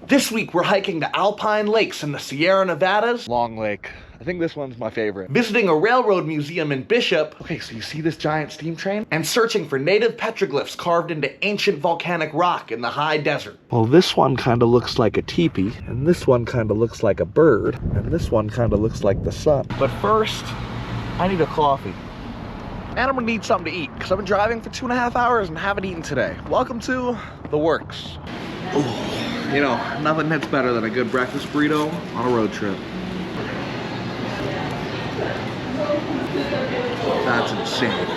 This week we're hiking to Alpine lakes in the Sierra Nevadas. Long Lake. I think this one's my favorite. Visiting a railroad museum in Bishop. Okay, so you see this giant steam train? And searching for native petroglyphs carved into ancient volcanic rock in the high desert. Well, this one kind of looks like a teepee, and this one kind of looks like a bird, and this one kind of looks like the sun. But first, I need a coffee. And I'm gonna need something to eat, because I've been driving for 2.5 hours and haven't eaten today. Welcome to the works. Ooh, you know, nothing hits better than a good breakfast burrito on a road trip. That's insane.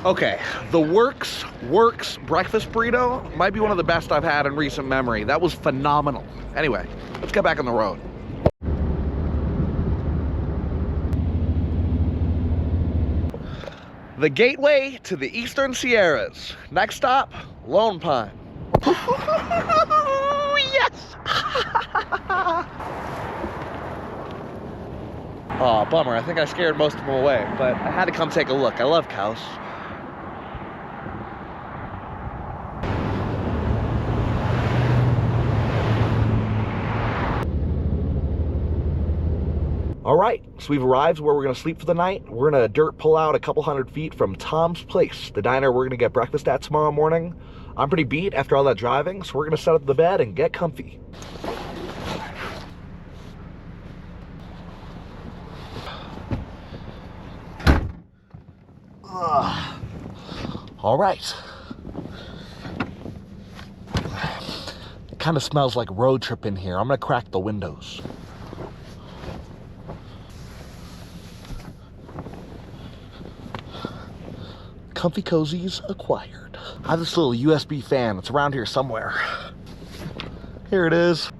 Okay, the Works breakfast burrito might be one of the best I've had in recent memory. That was phenomenal. Anyway, let's get back on the road. The gateway to the Eastern Sierras. Next stop, Lone Pine. Yes! Oh, bummer. I think I scared most of them away, but I had to come take a look. I love cows. All right, so we've arrived where we're gonna sleep for the night. We're gonna dirt pull out a couple hundred feet from Tom's Place, the diner we're gonna get breakfast at tomorrow morning. I'm pretty beat after all that driving, so we're gonna set up the bed and get comfy. All right. It kind of smells like road trip in here. I'm gonna crack the windows. Comfy cozies acquired. I have this little USB fan. It's around here somewhere. Here it is.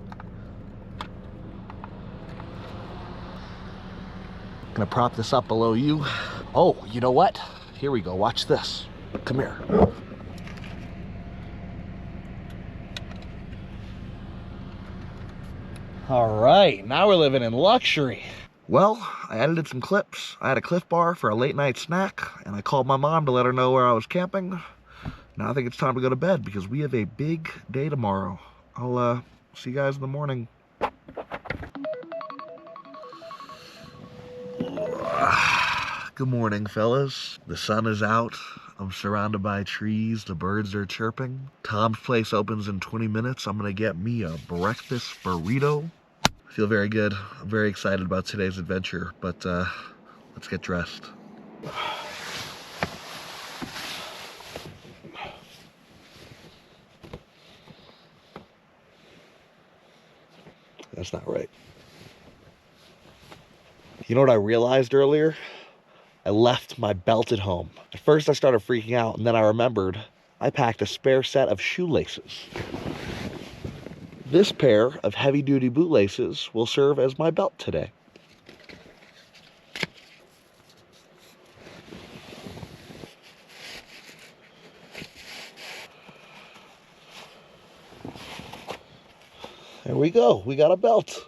Gonna prop this up below you. Oh, you know what? Here we go, watch this. Come here. All right, now we're living in luxury. Well, I edited some clips. I had a Cliff Bar for a late night snack, and I called my mom to let her know where I was camping. Now I think it's time to go to bed because we have a big day tomorrow. I'll see you guys in the morning. Good morning, fellas. The sun is out. I'm surrounded by trees. The birds are chirping. Tom's Place opens in 20 minutes. I'm gonna get me a breakfast burrito. I feel very good. I'm very excited about today's adventure, but let's get dressed. That's not right. You know what I realized earlier? I left my belt at home. At first I started freaking out, and then I remembered I packed a spare set of shoelaces. This pair of heavy-duty bootlaces will serve as my belt today. There we go, we got a belt.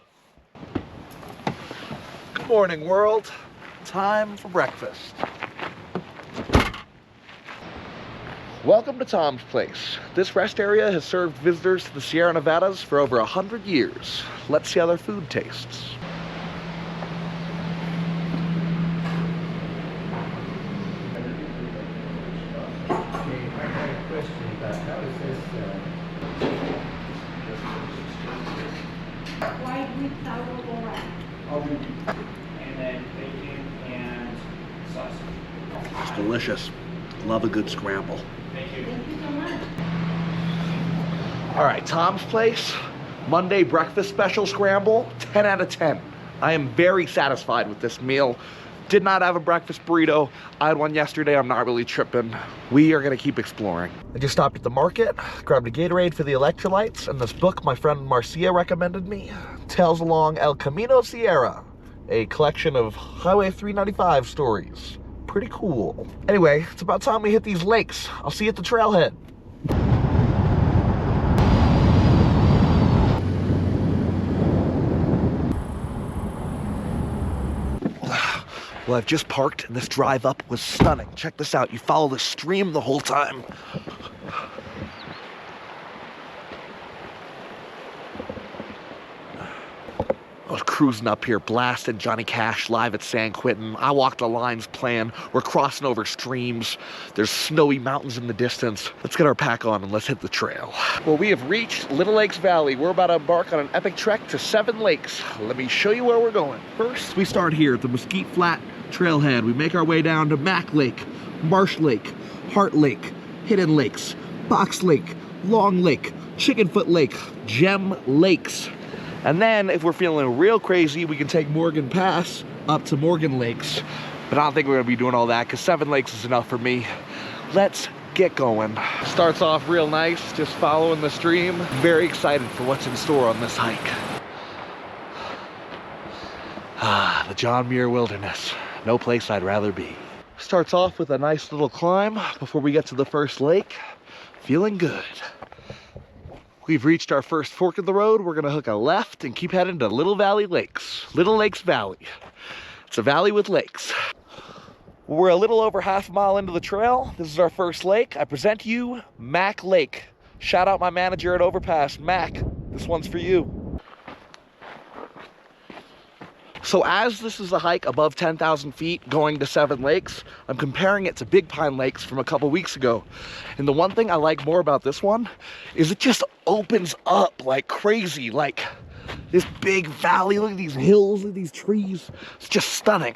Good morning, world. Time for breakfast. Welcome to Tom's Place. This rest area has served visitors to the Sierra Nevadas for over 100 years. Let's see how their food tastes. White with sourdough rice. And then bacon and sausage. It's delicious. Love a good scramble. Thank you. Thank you so much. All right, Tom's Place, Monday breakfast special scramble, 10 out of 10. I am very satisfied with this meal. Did not have a breakfast burrito. I had one yesterday, I'm not really tripping. We are gonna keep exploring. I just stopped at the market, grabbed a Gatorade for the electrolytes, and this book my friend Marcia recommended me, Tales Along El Camino Sierra, a collection of Highway 395 stories. Pretty cool. Anyway, it's about time we hit these lakes. I'll see you at the trailhead. Well, I've just parked and this drive up was stunning. Check this out. You follow the stream the whole time. cruising up here, blasting Johnny Cash live at San Quentin. I Walk the Lines playing. We're crossing over streams. There's snowy mountains in the distance. Let's get our pack on and let's hit the trail. Well, we have reached Little Lakes Valley. We're about to embark on an epic trek to 7 lakes. Let me show you where we're going. First, we start here at the Mesquite Flat Trailhead. We make our way down to Mac Lake, Marsh Lake, Heart Lake, Hidden Lakes, Box Lake, Long Lake, Chickenfoot Lake, Gem Lakes. And then if we're feeling real crazy, we can take Morgan Pass up to Morgan Lakes. But I don't think we're gonna be doing all that because 7 lakes is enough for me. Let's get going. Starts off real nice, just following the stream. Very excited for what's in store on this hike. Ah, the John Muir Wilderness. No place I'd rather be. Starts off with a nice little climb before we get to the first lake. Feeling good. We've reached our first fork of the road. We're gonna hook a left and keep heading to Little Valley Lakes. Little Lakes Valley. It's a valley with lakes. We're a little over half a mile into the trail. This is our first lake. I present to you Mac Lake. Shout out my manager at Overpass, Mac. This one's for you. So as this is a hike above 10,000 feet going to 7 lakes, I'm comparing it to Big Pine Lakes from a couple weeks ago. And the one thing I like more about this one is it just opens up like crazy, like this big valley. Look at these hills, look at these trees. It's just stunning.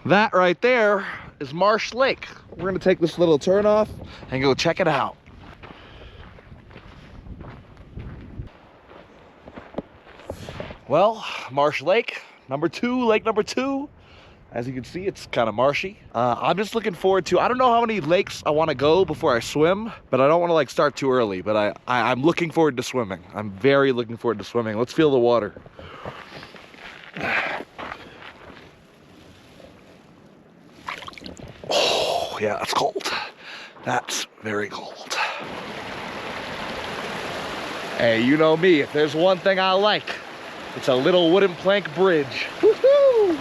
That right there is Marsh Lake. We're gonna take this little turn off and go check it out. Well, Marsh Lake. Lake number two. As you can see, it's kind of marshy. I'm just looking forward to, I don't know how many lakes I want to go before I swim, but I don't want to like start too early, but I'm looking forward to swimming. I'm very looking forward to swimming. Let's feel the water. Oh, yeah, that's cold. That's very cold. Hey, you know me, if there's one thing I like, it's a little wooden plank bridge. Woohoo!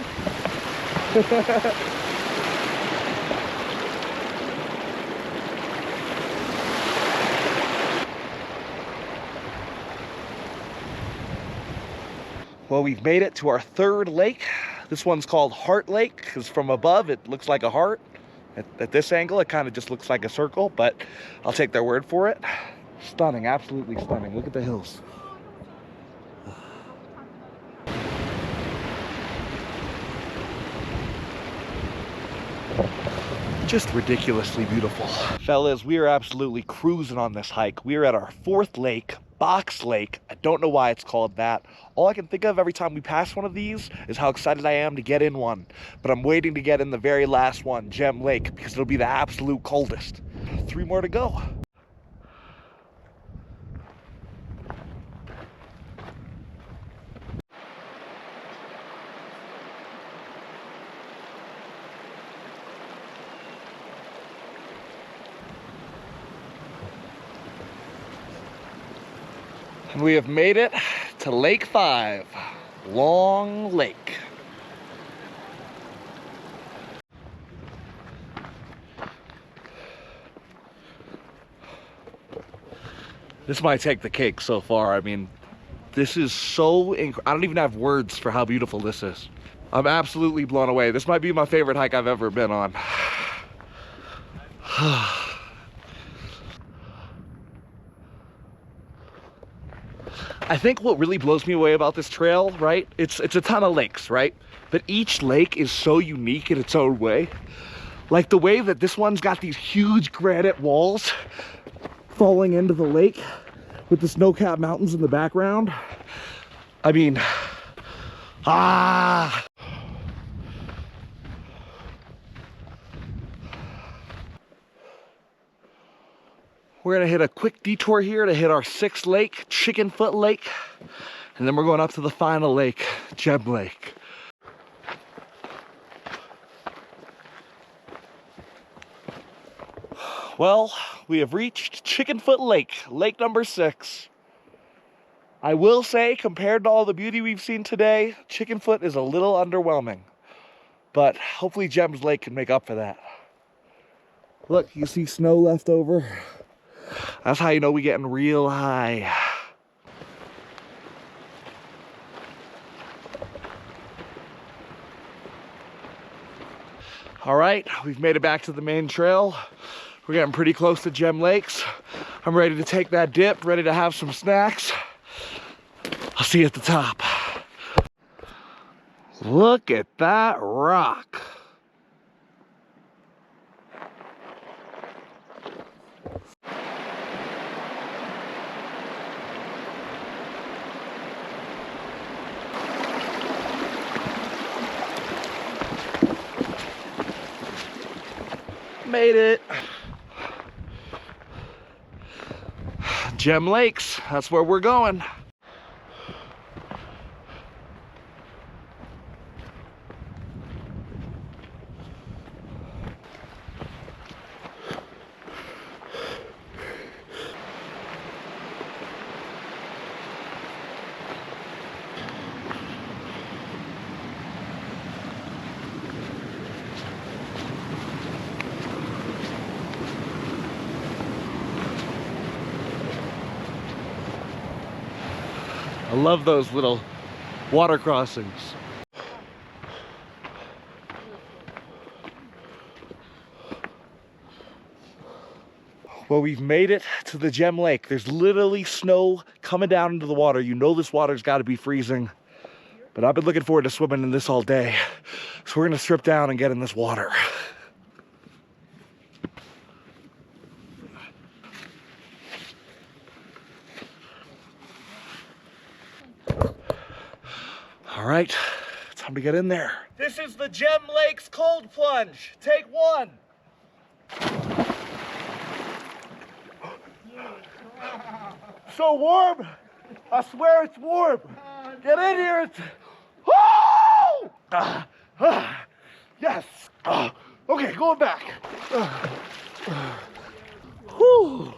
Well, we've made it to our 3rd lake. This one's called Heart Lake because from above it looks like a heart. At this angle, it kind of just looks like a circle, but I'll take their word for it. Stunning, absolutely stunning. Look at the hills. Just ridiculously beautiful. Fellas, we are absolutely cruising on this hike. We are at our 4th lake, Box Lake. I don't know why it's called that. All I can think of every time we pass one of these is how excited I am to get in one. But I'm waiting to get in the very last one, Gem Lake, because it'll be the absolute coldest. 3 more to go. And we have made it to Lake 5, Long Lake. This might take the cake so far. I mean, this is so I don't even have words for how beautiful this is. I'm absolutely blown away. This might be my favorite hike I've ever been on. I think what really blows me away about this trail, right? It's a ton of lakes, right? But each lake is so unique in its own way. Like the way that this one's got these huge granite walls falling into the lake with the snow-capped mountains in the background. I mean, We're gonna hit a quick detour here to hit our 6th lake, Chickenfoot Lake, and then we're going up to the final lake, Gem Lake. Well, we have reached Chickenfoot Lake, lake number 6. I will say, compared to all the beauty we've seen today, Chickenfoot is a little underwhelming, but hopefully Gems Lake can make up for that. Look, you see snow left over. That's how you know we're getting real high. All right, we've made it back to the main trail. We're getting pretty close to Gem Lakes. I'm ready to take that dip, ready to have some snacks. I'll see you at the top. Look at that rock. Made it. Gem Lakes, that's where we're going. I love those little water crossings. Well, we've made it to the Gem Lake. There's literally snow coming down into the water. You know this water's got to be freezing, but I've been looking forward to swimming in this all day. So we're gonna strip down and get in this water. All right, time to get in there. This is the Gem Lakes cold plunge. Take one. So warm. I swear it's warm. Get in here. It's... Woo! Yes. Okay, going back. Whew.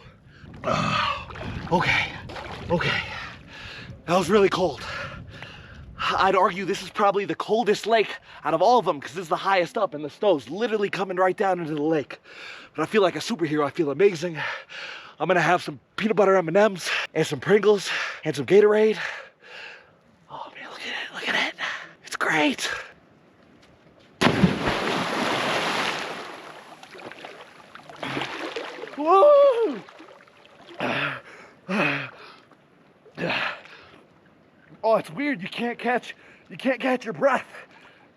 Okay. That was really cold. I'd argue this is probably the coldest lake out of all of them because this is the highest up and the snow's literally coming right down into the lake. But I feel like a superhero. I feel amazing. I'm gonna have some peanut butter M&Ms and some Pringles and some Gatorade. Oh man, look at it. It's great. Woo! Oh, it's weird. You can't catch your breath.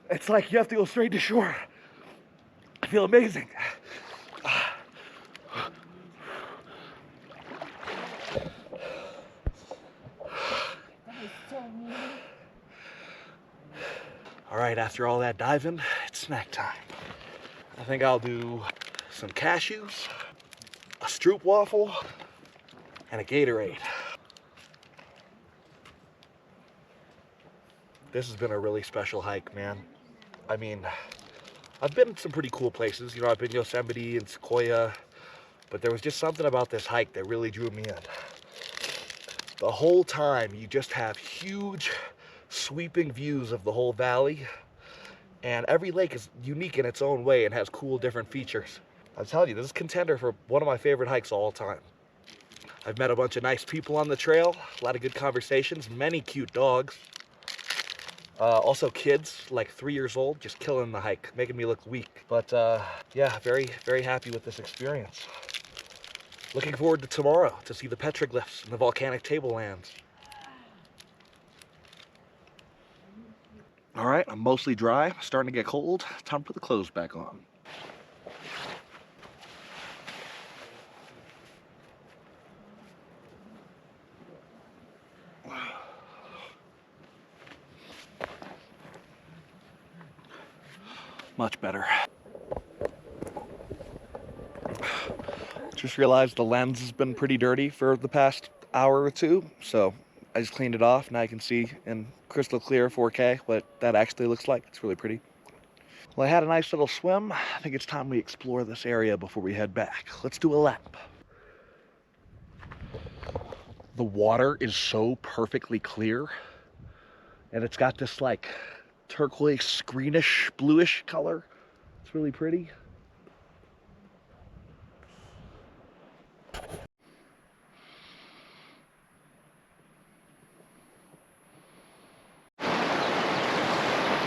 It's like you have to go straight to shore. I feel amazing. All right, after all that diving, it's snack time. I think I'll do some cashews, a stroop waffle, and a Gatorade. This has been a really special hike, man. I mean, I've been to some pretty cool places. You know, I've been Yosemite and Sequoia, but there was just something about this hike that really drew me in. The whole time, you just have huge, sweeping views of the whole valley, and every lake is unique in its own way and has cool, different features. I'm telling you, this is contender for one of my favorite hikes of all time. I've met a bunch of nice people on the trail, a lot of good conversations, many cute dogs. Also kids, like 3 years old, just killing the hike, making me look weak. But yeah, very, very happy with this experience. Looking forward to tomorrow to see the Petroglyphs and the Volcanic Tablelands. All right, I'm mostly dry, starting to get cold. Time to put the clothes back on. Much better. Just realized the lens has been pretty dirty for the past hour or two, so I just cleaned it off. Now I can see in crystal clear 4K what that actually looks like. It's really pretty. Well, I had a nice little swim. I think it's time we explore this area before we head back. Let's do a lap. The water is so perfectly clear, and it's got this like turquoise, greenish, bluish color. It's really pretty.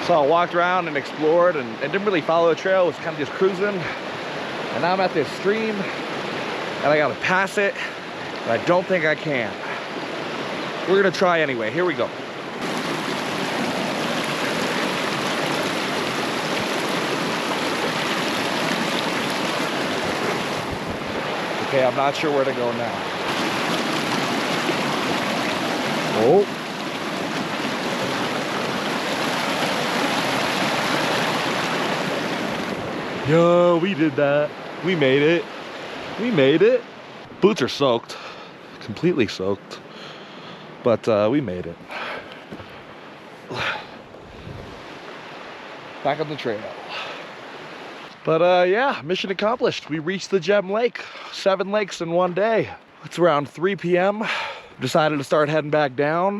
So I walked around and explored and didn't really follow a trail, was kind of just cruising. And now I'm at this stream and I gotta pass it, but I don't think I can. We're gonna try anyway, here we go. Okay, I'm not sure where to go now. Oh. Yo, we did that. We made it. We made it. Boots are soaked, completely soaked, but we made it. Back on the trail. But yeah, mission accomplished. We reached the Gem Lake. 7 lakes in one day. It's around 3 p.m. Decided to start heading back down.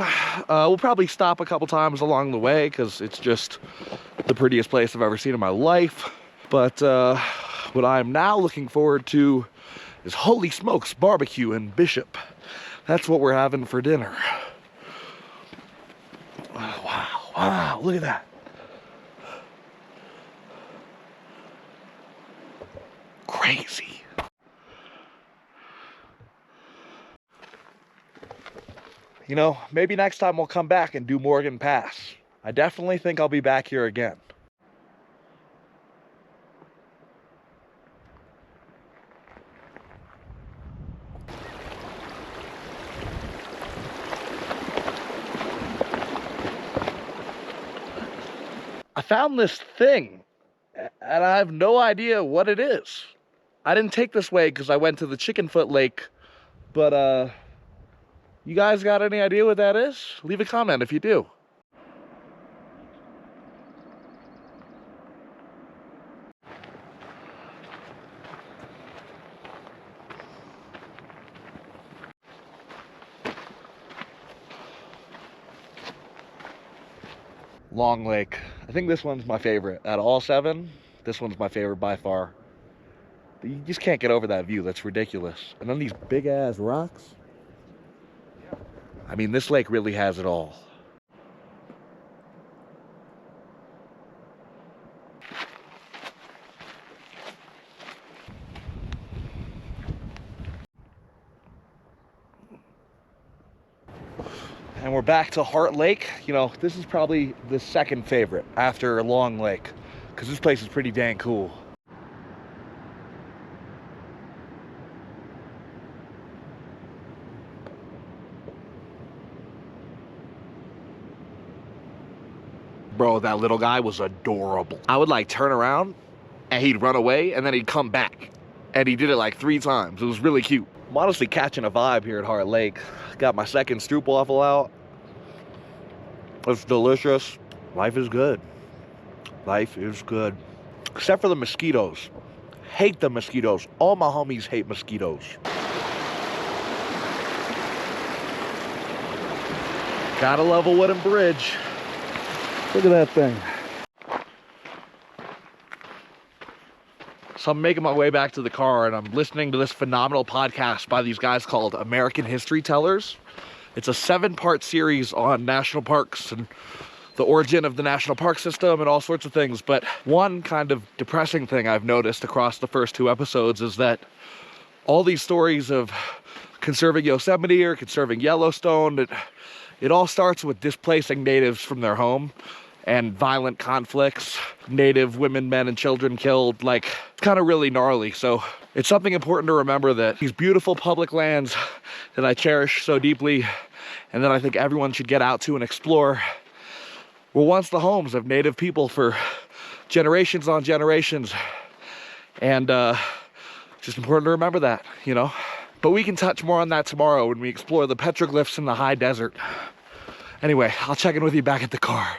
We'll probably stop a couple times along the way because it's just the prettiest place I've ever seen in my life. But what I'm now looking forward to is holy smokes barbecue in Bishop. That's what we're having for dinner. Oh, wow, wow, look at that. Crazy. You know, maybe next time we'll come back and do Morgan Pass. I definitely think I'll be back here again. I found this thing, and I have no idea what it is. I didn't take this way because I went to the Chickenfoot Lake, but you guys got any idea what that is? Leave a comment if you do. Long Lake. I think this one's my favorite. Out of all 7, this one's my favorite by far. But you just can't get over that view. That's ridiculous. And then these big ass rocks. I mean, this lake really has it all. And we're back to Heart Lake. You know, this is probably the second favorite after Long Lake, because this place is pretty dang cool. Bro, that little guy was adorable. I would like turn around and he'd run away and then he'd come back. And he did it like 3 times. It was really cute. I'm honestly catching a vibe here at Heart Lake. Got my second stroopwafel out. It's delicious. Life is good. Life is good. Except for the mosquitoes. Hate the mosquitoes. All my homies hate mosquitoes. Gotta love a wooden bridge. Look at that thing. So I'm making my way back to the car and I'm listening to this phenomenal podcast by these guys called American History Tellers. It's a 7-part series on national parks and the origin of the national park system and all sorts of things. But one kind of depressing thing I've noticed across the first 2 episodes is that all these stories of conserving Yosemite or conserving Yellowstone, it all starts with displacing natives from their home and violent conflicts, native women, men, and children killed. Like, it's kind of really gnarly. So it's something important to remember that these beautiful public lands that I cherish so deeply and that I think everyone should get out to and explore were once the homes of native people for generations on generations. And just important to remember that, you know? But we can touch more on that tomorrow when we explore the petroglyphs in the high desert. Anyway, I'll check in with you back at the car.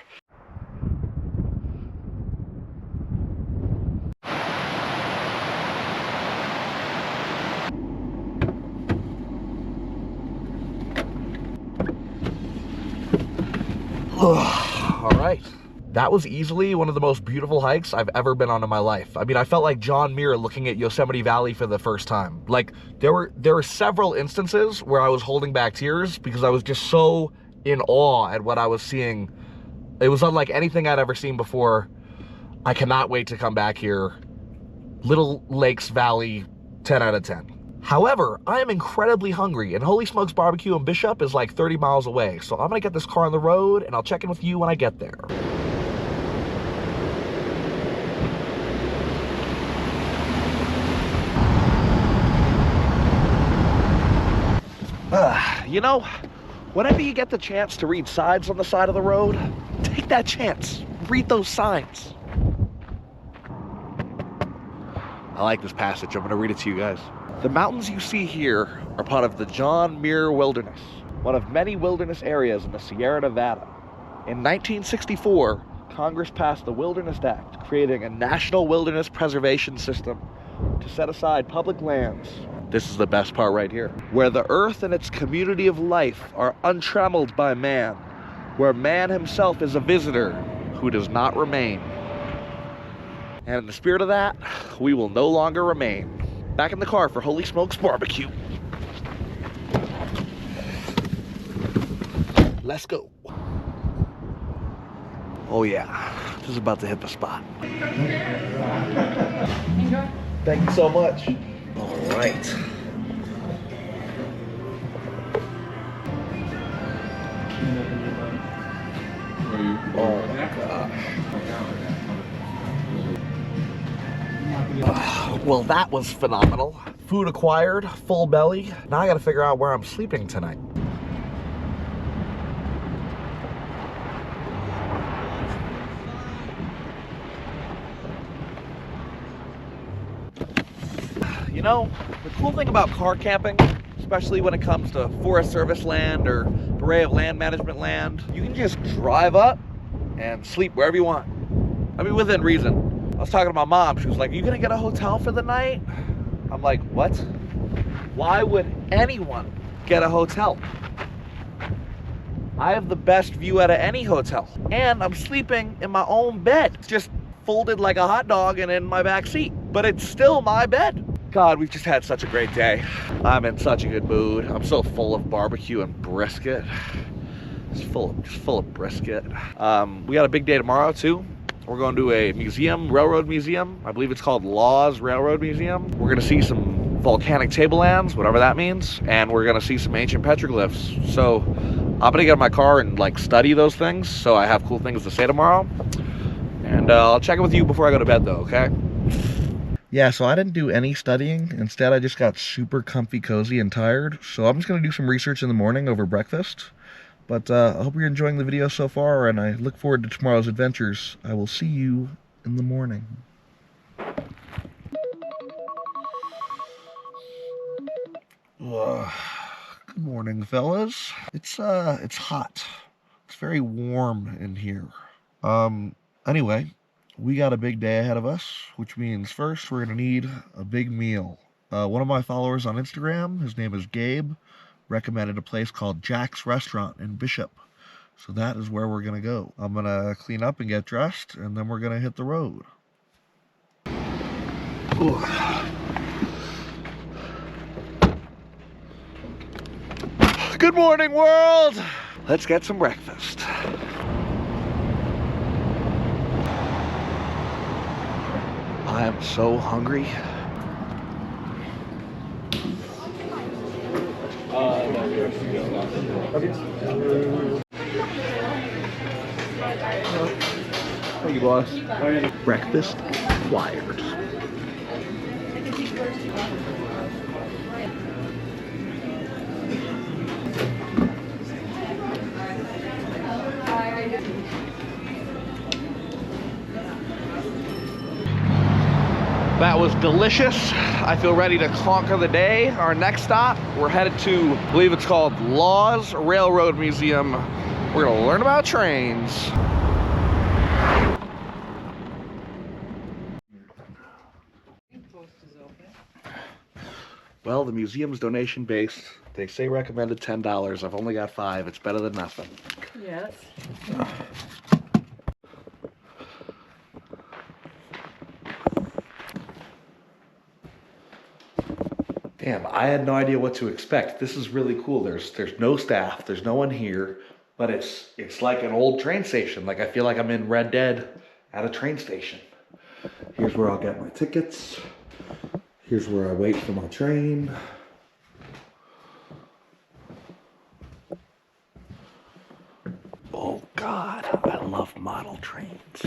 All right. That was easily one of the most beautiful hikes I've ever been on in my life. I mean, I felt like John Muir looking at Yosemite Valley for the first time. Like, there were several instances where I was holding back tears because I was just so in awe at what I was seeing It was unlike anything I'd ever seen before. I cannot wait to come back here. Little Lakes Valley, 10 out of 10. However, I am incredibly hungry, and Holy Smokes Barbecue in Bishop is like 30 miles away. So I'm gonna get this car on the road, and I'll check in with you when I get there. You know, whenever you get the chance to read signs on the side of the road, take that chance. Read those signs. I like this passage. I'm going to read it to you guys. The mountains you see here are part of the John Muir Wilderness, one of many wilderness areas in the Sierra Nevada. In 1964, Congress passed the Wilderness Act, creating a national wilderness preservation system to set aside public lands. This is the best part right here. Where the earth and its community of life are untrammeled by man, where man himself is a visitor who does not remain. And in the spirit of that, we will no longer remain. Back in the car for Holy Smokes Barbecue. Let's go. Oh yeah, this is about to hit the spot. Enjoy. Thank you so much. All right. Oh my gosh. Well, that was phenomenal. Food acquired, full belly. Now I gotta figure out where I'm sleeping tonight. You know, the cool thing about car camping, especially when it comes to Forest Service land or Bureau of Land Management land, you can just drive up and sleep wherever you want. I mean, within reason. I was talking to my mom. She was like, "Are you gonna get a hotel for the night?" I'm like, "What? Why would anyone get a hotel? I have the best view out of any hotel. And I'm sleeping in my own bed. It's just folded like a hot dog and in my back seat. But it's still my bed." God, we've just had such a great day. I'm in such a good mood. I'm so full of barbecue and brisket. Just full of brisket. We got a big day tomorrow too. We're going to a museum, railroad museum. I believe it's called Laws Railroad Museum. We're gonna see some volcanic tablelands, whatever that means, and we're gonna see some ancient petroglyphs. So I'm gonna get in my car and like study those things so I have cool things to say tomorrow. And I'll check in with you before I go to bed though, okay? Yeah, so I didn't do any studying. Instead, I just got super comfy, cozy, and tired. So I'm just going to do some research in the morning over breakfast. But I hope you're enjoying the video so far, and I look forward to tomorrow's adventures. I will see you in the morning. Good morning, fellas. It's hot. It's very warm in here. Anyway. We got a big day ahead of us, which means first we're going to need a big meal. One of my followers on Instagram, his name is Gabe, recommended a place called Jack's Restaurant in Bishop. So that is where we're going to go. I'm going to clean up and get dressed, and then we're going to hit the road. Ooh. Good morning, world! Let's get some breakfast. I am so hungry. Thank you, boss. Breakfast acquired. That was delicious. I feel ready to conquer the day. Our next stop, we're headed to, I believe it's called Laws Railroad Museum. We're gonna learn about trains. Well, the museum's donation based. They say recommended $10. I've only got $5. It's better than nothing. Yes. Damn, I had no idea what to expect. This is really cool. There's no staff. There's no one here. But it's like an old train station. Like I feel like I'm in Red Dead at a train station. Here's where I'll get my tickets. Here's where I wait for my train. Oh God, I love model trains.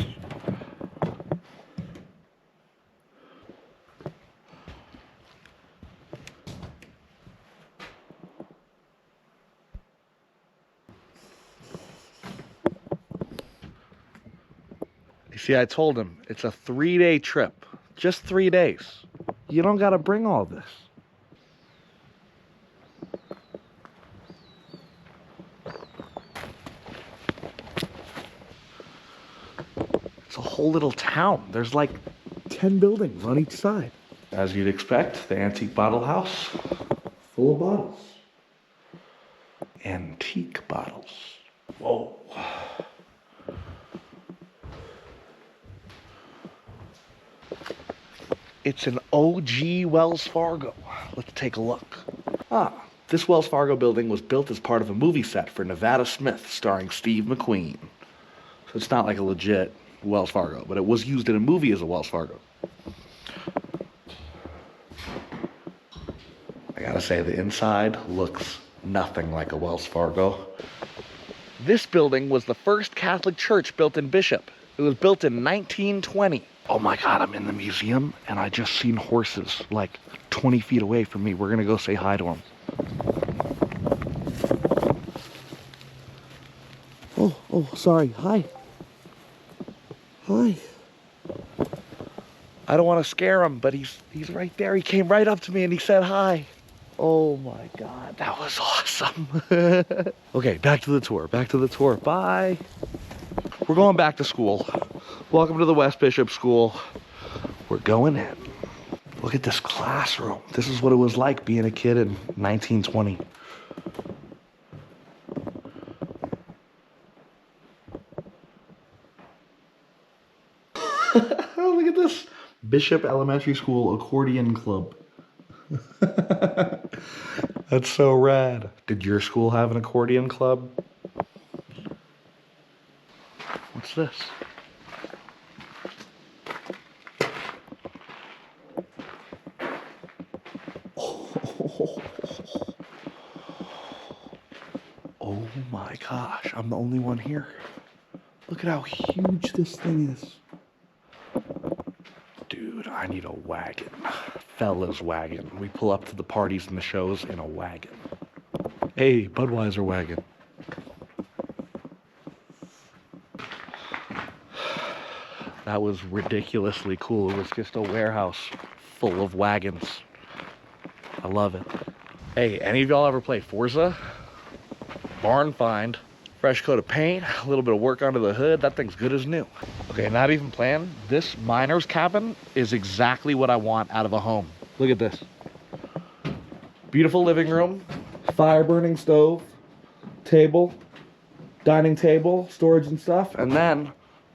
You see, I told him it's a 3-day trip, just 3 days. You don't gotta bring all this. It's a whole little town. There's like 10 buildings on each side. As you'd expect, the antique bottle house, full of bottles. Antique bottles. Whoa. It's an OG Wells Fargo. Let's take a look. This Wells Fargo building was built as part of a movie set for Nevada Smith starring Steve McQueen. So it's not like a legit Wells Fargo, but it was used in a movie as a Wells Fargo. I gotta say, the inside looks nothing like a Wells Fargo. This building was the first Catholic church built in Bishop. It was built in 1920. Oh my God, I'm in the museum and I just seen horses like 20 feet away from me. We're gonna go say hi to them. Oh, sorry, hi. Hi. I don't wanna scare him, but he's right there. He came right up to me and he said hi. Oh my God, that was awesome. Okay, back to the tour, bye. We're going back to school. Welcome to the West Bishop School. We're going in. Look at this classroom. This is what it was like being a kid in 1920. Look at this. Bishop Elementary School Accordion Club. That's so rad. Did your school have an accordion club? What's this? Oh my gosh, I'm the only one here. Look at how huge this thing is. Dude, I need a wagon. Fella's wagon. We pull up to the parties and the shows in a wagon. Hey, Budweiser wagon. That was ridiculously cool. It was just a warehouse full of wagons. I love it. Hey, any of y'all ever play Forza? Barn find, fresh coat of paint, a little bit of work under the hood. That thing's good as new. Okay, not even playing. This miner's cabin is exactly what I want out of a home. Look at this. Beautiful living room, fire burning stove, table, dining table, storage and stuff, and then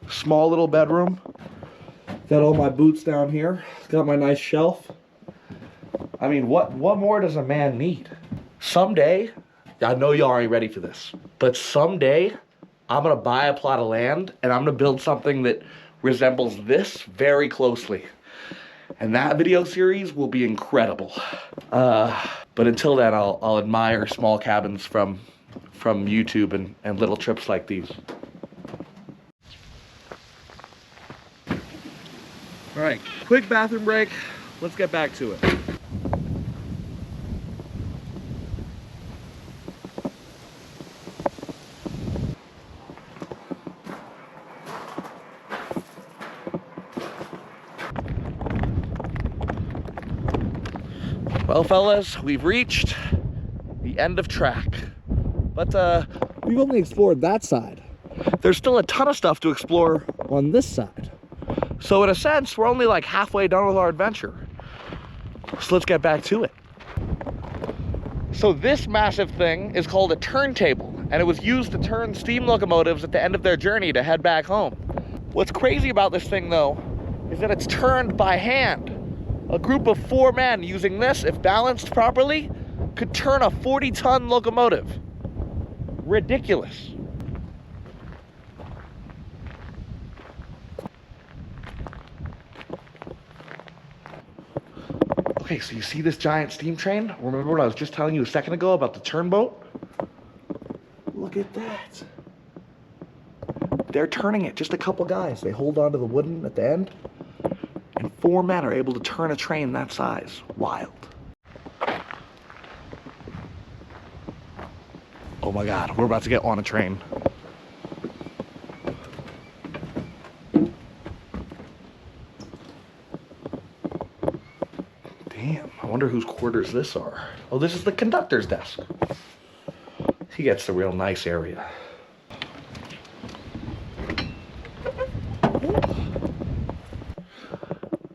small little bedroom. Got all my boots down here. Got my nice shelf. I mean, what more does a man need? Someday, I know y'all aren't ready for this, but someday I'm gonna buy a plot of land and I'm gonna build something that resembles this very closely. And that video series will be incredible. But until then, I'll admire small cabins from YouTube and little trips like these. All right, quick bathroom break. Let's get back to it. Well, fellas, we've reached the end of track, but we've only explored that side. There's still a ton of stuff to explore on this side. So in a sense, we're only like halfway done with our adventure. So let's get back to it. So this massive thing is called a turntable, and it was used to turn steam locomotives at the end of their journey to head back home. What's crazy about this thing though, is that it's turned by hand. A group of 4 men using this, if balanced properly, could turn a 40-ton locomotive. Ridiculous. Okay, so you see this giant steam train? Remember what I was just telling you a second ago about the turnboat? Look at that. They're turning it, just a couple guys. They hold onto the wooden at the end, and 4 men are able to turn a train that size. Wild. Oh my God, we're about to get on a train. Damn, I wonder whose quarters this are. Oh, this is the conductor's desk. He gets the real nice area.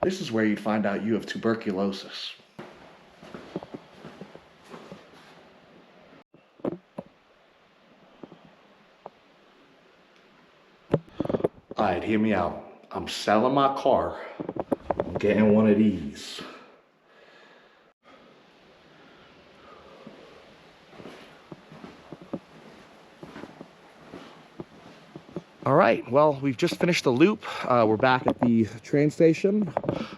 This is where you'd find out you have tuberculosis. All right, hear me out. I'm selling my car. I'm getting one of these. All right, well, we've just finished the loop. We're back at the train station,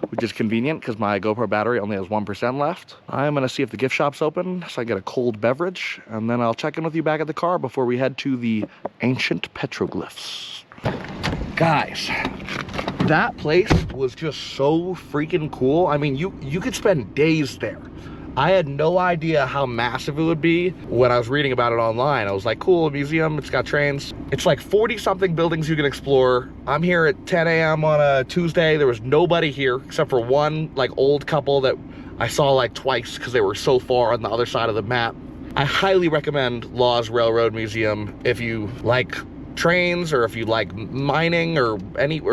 which is convenient because my GoPro battery only has 1% left. I'm gonna see if the gift shop's open so I get a cold beverage, and then I'll check in with you back at the car before we head to the ancient petroglyphs. Guys, that place was just so freaking cool. I mean, you could spend days there. I had no idea how massive it would be when I was reading about it online. I was like, cool, a museum, it's got trains. It's like 40 something buildings you can explore. I'm here at 10 a.m. on a Tuesday. There was nobody here except for one like old couple that I saw like twice because they were so far on the other side of the map. I highly recommend Law's Railroad Museum if you like trains, or if you like mining or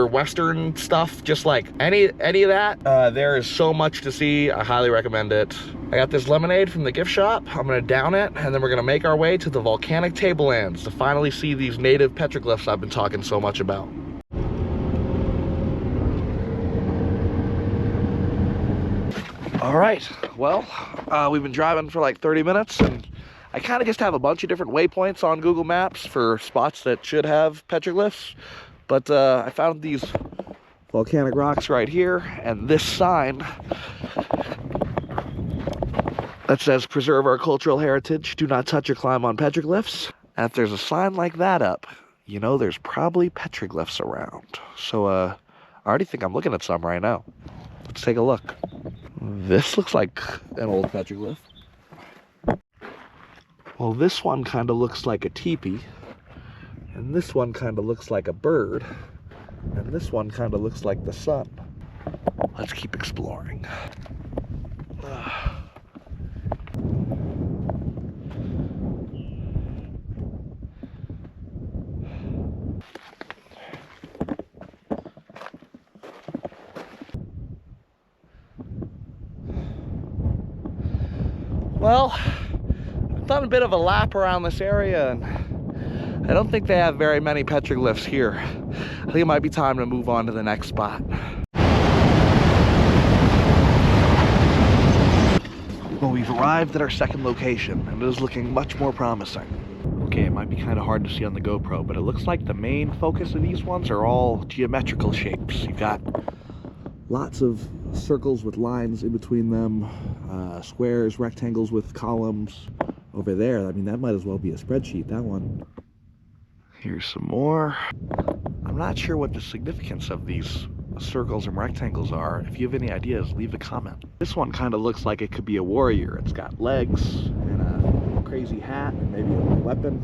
western stuff, just like any of that. There is so much to see. I highly recommend it. I got this lemonade from the gift shop. I'm gonna down it, and then we're gonna make our way to the Volcanic Tablelands to finally see these native petroglyphs I've been talking so much about. All right, well, we've been driving for like 30 minutes, and I kind of just have a bunch of different waypoints on Google Maps for spots that should have petroglyphs, but I found these volcanic rocks right here, and this sign that says "Preserve our cultural heritage, do not touch or climb on petroglyphs." And if there's a sign like that up, you know there's probably petroglyphs around. So I already think I'm looking at some right now. Let's take a look. This looks like an old petroglyph. Well, this one kind of looks like a teepee, and this one kind of looks like a bird, and this one kind of looks like the sun. Let's keep exploring. Well, I've done a bit of a lap around this area, and I don't think they have very many petroglyphs here. I think it might be time to move on to the next spot. Well, we've arrived at our second location, and it is looking much more promising. Okay, it might be kind of hard to see on the GoPro, but it looks like the main focus of these ones are all geometrical shapes. You've got lots of circles with lines in between them, squares, rectangles with columns. Over there, I mean, that might as well be a spreadsheet, that one. Here's some more. I'm not sure what the significance of these circles and rectangles are. If you have any ideas, leave a comment. This one kind of looks like it could be a warrior. It's got legs and a crazy hat and maybe a weapon.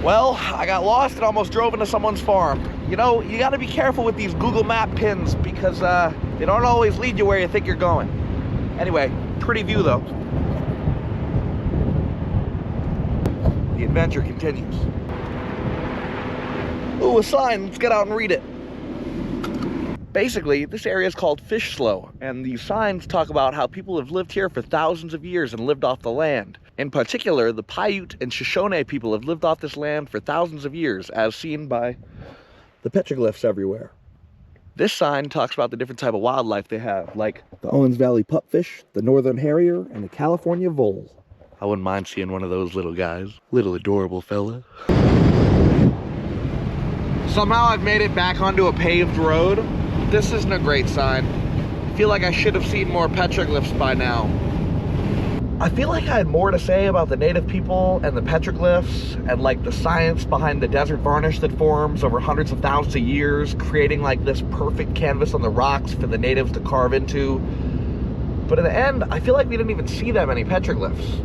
Well, I got lost and almost drove into someone's farm. You know, you gotta be careful with these Google Map pins because they don't always lead you where you think you're going. Anyway, pretty view though. The adventure continues. Ooh, a sign, let's get out and read it. Basically, this area is called Fish Slough, and these signs talk about how people have lived here for thousands of years and lived off the land. In particular, the Paiute and Shoshone people have lived off this land for thousands of years, as seen by the petroglyphs everywhere. This sign talks about the different type of wildlife they have, like the Owens Valley pupfish, the northern harrier, and the California vole. I wouldn't mind seeing one of those little guys. Little adorable fella. Somehow I've made it back onto a paved road. This isn't a great sign. I feel like I should have seen more petroglyphs by now. I feel like I had more to say about the native people and the petroglyphs and like the science behind the desert varnish that forms over hundreds of thousands of years, creating like this perfect canvas on the rocks for the natives to carve into. But in the end, I feel like we didn't even see that many petroglyphs.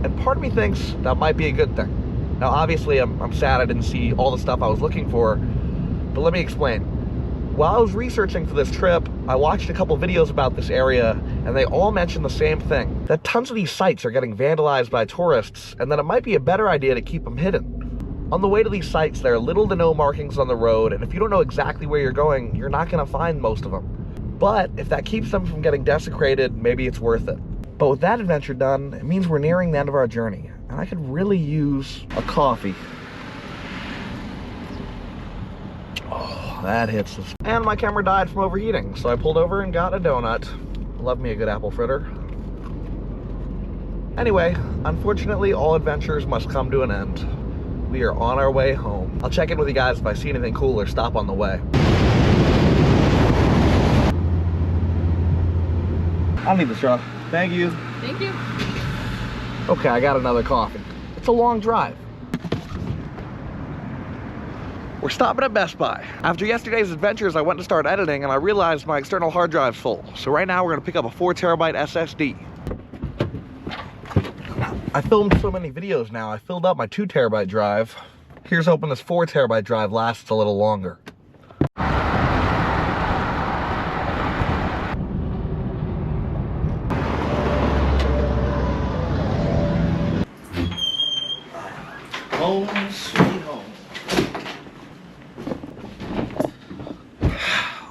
And part of me thinks that might be a good thing. Now, obviously, I'm sad I didn't see all the stuff I was looking for, but let me explain. While I was researching for this trip, I watched a couple videos about this area, and they all mentioned the same thing, that tons of these sites are getting vandalized by tourists, and that it might be a better idea to keep them hidden. On the way to these sites, there are little to no markings on the road, and if you don't know exactly where you're going, you're not going to find most of them. But if that keeps them from getting desecrated, maybe it's worth it. But with that adventure done, it means we're nearing the end of our journey, and I could really use a coffee. That hits us. And my camera died from overheating, so I pulled over and got a donut. Love me a good apple fritter. Anyway, unfortunately, all adventures must come to an end. We are on our way home. I'll check in with you guys if I see anything cool or stop on the way. I'll need the straw. Thank you. Thank you. Okay, I got another coffee. It's a long drive. We're stopping at Best Buy. After yesterday's adventures, I went to start editing and I realized my external hard drive's full. So right now we're gonna pick up a 4 terabyte SSD. I filmed so many videos now, I filled up my 2 terabyte drive. Here's hoping this 4 terabyte drive lasts a little longer. Home, sweet home.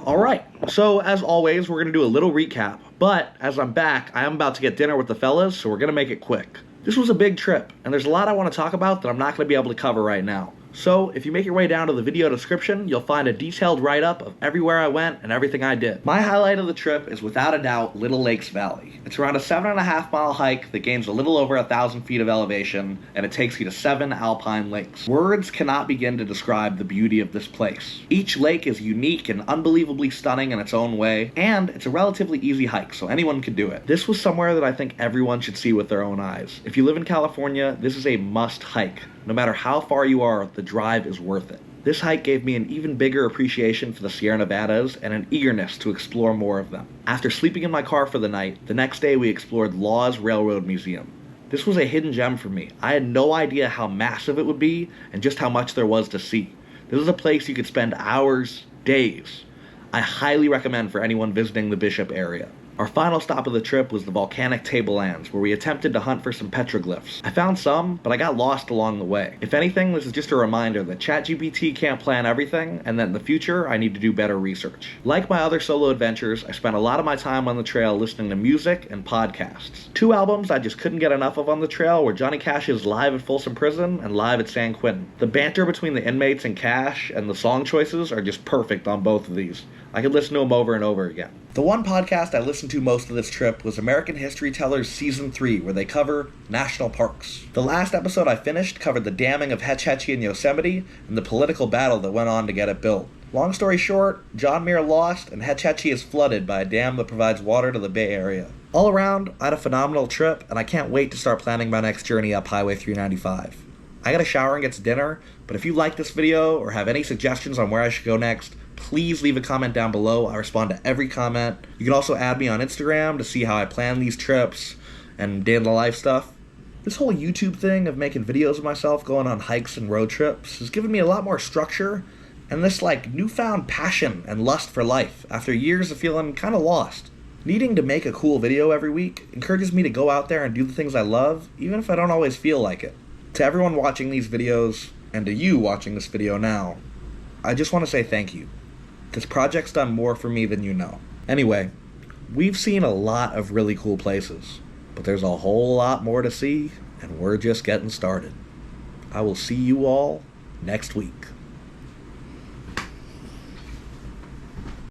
All right, so as always, we're gonna do a little recap, but as I'm back, I am about to get dinner with the fellas, so we're gonna make it quick. This was a big trip, and there's a lot I wanna talk about that I'm not gonna be able to cover right now. So if you make your way down to the video description, you'll find a detailed write-up of everywhere I went and everything I did. My highlight of the trip is without a doubt Little Lakes Valley. It's around a 7.5 mile hike that gains a little over 1,000 feet of elevation, and it takes you to 7 alpine lakes. Words cannot begin to describe the beauty of this place. Each lake is unique and unbelievably stunning in its own way, and it's a relatively easy hike, so anyone can do it. This was somewhere that I think everyone should see with their own eyes. If you live in California, this is a must hike. No matter how far you are, the drive is worth it. This hike gave me an even bigger appreciation for the Sierra Nevadas and an eagerness to explore more of them. After sleeping in my car for the night, the next day we explored Law's Railroad Museum. This was a hidden gem for me. I had no idea how massive it would be and just how much there was to see. This is a place you could spend hours, days. I highly recommend for anyone visiting the Bishop area. Our final stop of the trip was the Volcanic Tablelands, where we attempted to hunt for some petroglyphs. I found some, but I got lost along the way. If anything, this is just a reminder that ChatGPT can't plan everything, and that in the future, I need to do better research. Like my other solo adventures, I spent a lot of my time on the trail listening to music and podcasts. 2 albums I just couldn't get enough of on the trail were Johnny Cash's Live at Folsom Prison and Live at San Quentin. The banter between the inmates and Cash and the song choices are just perfect on both of these. I could listen to them over and over again. The one podcast I listened to most of this trip was American History Tellers Season 3, where they cover national parks. The last episode I finished covered the damming of Hetch Hetchy in Yosemite and the political battle that went on to get it built. Long story short, John Muir lost and Hetch Hetchy is flooded by a dam that provides water to the Bay Area. All around, I had a phenomenal trip, and I can't wait to start planning my next journey up Highway 395. I gotta shower and get to dinner, but if you like this video or have any suggestions on where I should go next, please leave a comment down below. I respond to every comment. You can also add me on Instagram to see how I plan these trips and day-in-the-life stuff. This whole YouTube thing of making videos of myself going on hikes and road trips has given me a lot more structure and this newfound passion and lust for life after years of feeling kind of lost. Needing to make a cool video every week encourages me to go out there and do the things I love, even if I don't always feel like it. To everyone watching these videos, and to you watching this video now, I just want to say thank you. This project's done more for me than you know. Anyway, we've seen a lot of really cool places, but there's a whole lot more to see, and we're just getting started. I will see you all next week.